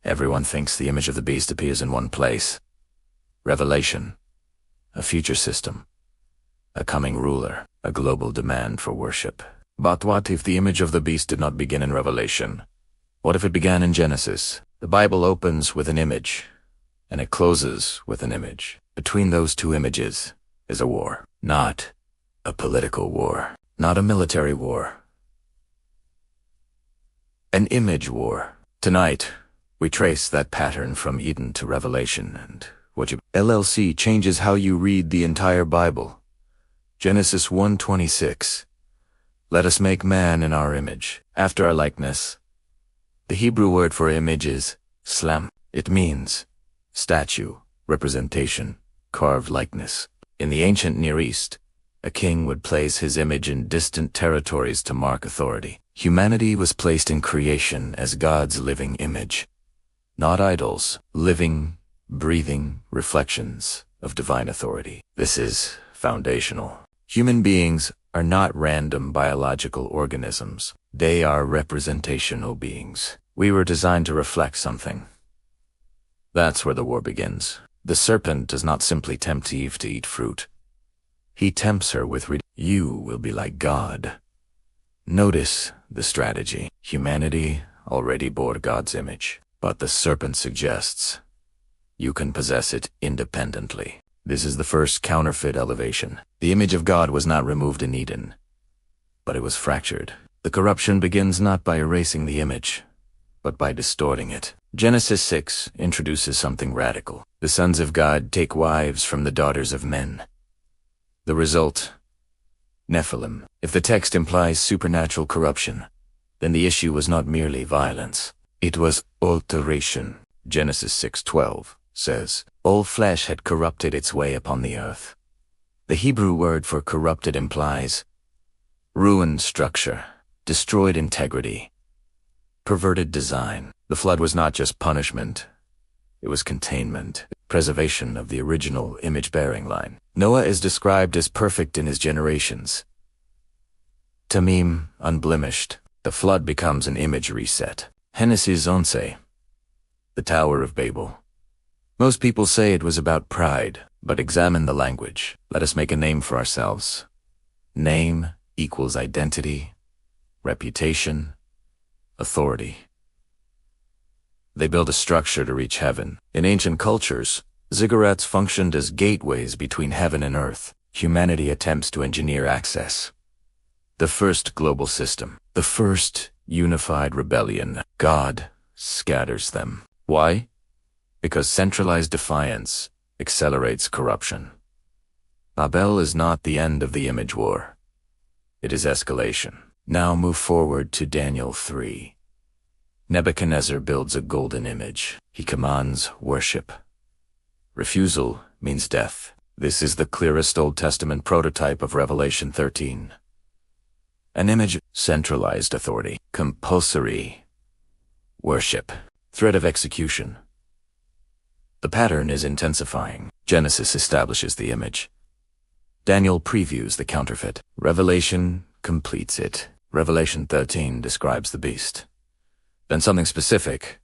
Everyone thinks the image of the beast appears in one place. Revelation, a future system, a coming ruler, a global demand for worship. But what if the image of the beast did not begin in Revelation? What if it began in Genesis? The Bible opens with an image, and it closes with an image. Between those two images is a war. Not a political war, not a military war. An image war. Tonight, we trace that pattern from Eden to Revelation, and what you LLC changes how you read the entire Bible. Genesis 1:26. Let us make man in our image, after our likeness. The Hebrew word for image is slam. It means statue, representation, carved likeness. In the ancient Near East, a king would place his image in distant territories to mark authority. Humanity was placed in creation as God's living image. Not idols, living, breathing reflections of divine authority. This is foundational. Human beings are not random biological organisms. They are representational beings. We were designed to reflect something. That's where the war begins. The serpent does not simply tempt Eve to eat fruit. He tempts her with you will be like God. Notice the strategy. Humanity already bore God's image, but the serpent suggests you can possess it independently. This is the first counterfeit elevation. The image of God was not removed in Eden, but it was fractured. The corruption begins not by erasing the image, but by distorting it. Genesis 6 introduces something radical. The sons of God take wives from the daughters of men. The result, Nephilim. If the text implies supernatural corruption, then the issue was not merely violence. It was alteration. Genesis 6:12 says, all flesh had corrupted its way upon the earth. The Hebrew word for corrupted implies ruined structure, destroyed integrity, perverted design. The flood was not just punishment, it was containment, preservation of the original image-bearing line. Noah is described as perfect in his generations. Tamim, unblemished. The flood becomes an image reset. Genesis 11, the Tower of Babel. Most people say it was about pride, but examine the language. Let us make a name for ourselves. Name equals identity, reputation, authority. They build a structure to reach heaven. In ancient cultures, ziggurats functioned as gateways between heaven and earth. Humanity attempts to engineer access. The first global system, the first unified rebellion. God scatters them. Why? Because centralized defiance accelerates corruption. Babel is not the end of the image war. It is escalation. Now move forward to Daniel 3. Nebuchadnezzar builds a golden image. He commands worship. Refusal means death. This is the clearest Old Testament prototype of Revelation 13. An image, centralized authority, compulsory worship, threat of execution. The pattern is intensifying. Genesis establishes the image. Daniel previews the counterfeit. Revelation completes it. Revelation 13 describes the beast. Then something specific.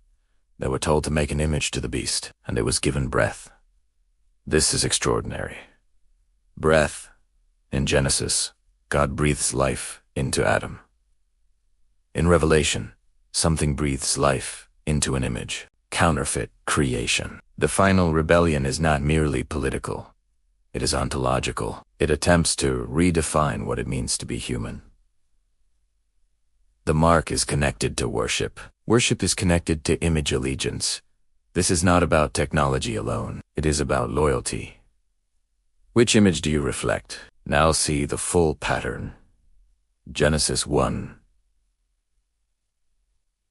They were told to make an image to the beast, and it was given breath. This is extraordinary. Breath. In Genesis, God breathes life into Adam. In Revelation, something breathes life into an image. Counterfeit creation. The final rebellion is not merely political. It is ontological. It attempts to redefine what it means to be human. The mark is connected to worship. Worship is connected to image allegiance. This is not about technology alone. It is about loyalty. Which image do you reflect? Now see the full pattern. Genesis 1.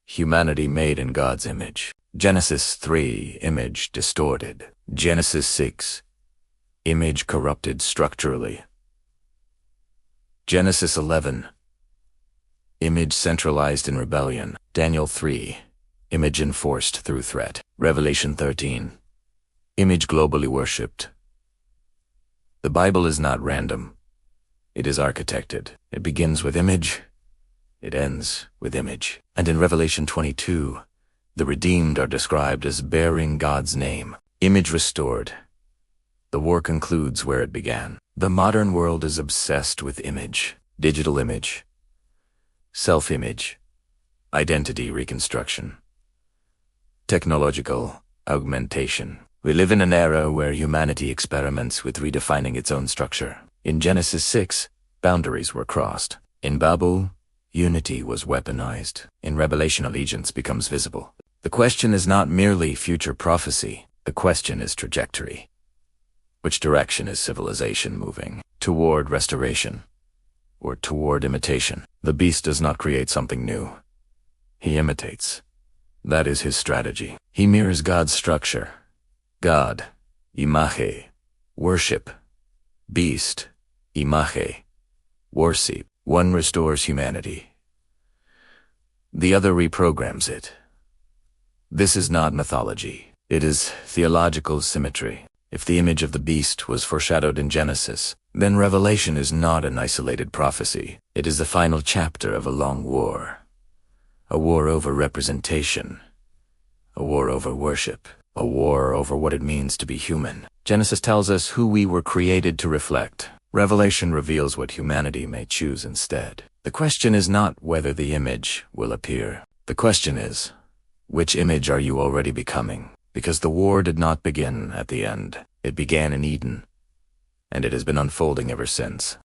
Humanity made in God's image. Genesis 3, image distorted. Genesis 6, image corrupted structurally. Genesis 11, image centralized in rebellion. Daniel 3, image enforced through threat. Revelation 13, image globally worshipped. The Bible is not random. It is architected. It begins with image. It ends with image. And in Revelation 22, The redeemed are described as bearing God's name. Image restored. The war concludes where it began. The modern world is obsessed with image, digital image, self-image, identity reconstruction, technological augmentation. We live in an era where humanity experiments with redefining its own structure. In Genesis 6, boundaries were crossed. In Babel, unity was weaponized. In Revelation, allegiance becomes visible. The question is not merely future prophecy. The question is trajectory. Which direction is civilization moving? Toward restoration or toward imitation? The beast does not create something new. He imitates. That is his strategy. He mirrors God's structure. God, image, worship. Beast, image, worship. One restores humanity. The other reprograms it. This is not mythology. It is theological symmetry. If the image of the beast was foreshadowed in Genesis, then Revelation is not an isolated prophecy. It is the final chapter of a long war. A war over representation. A war over worship. A war over what it means to be human. Genesis tells us who we were created to reflect. Revelation reveals what humanity may choose instead. The question is not whether the image will appear. The question is, which image are you already becoming? Because the war did not begin at the end. It began in Eden, and it has been unfolding ever since.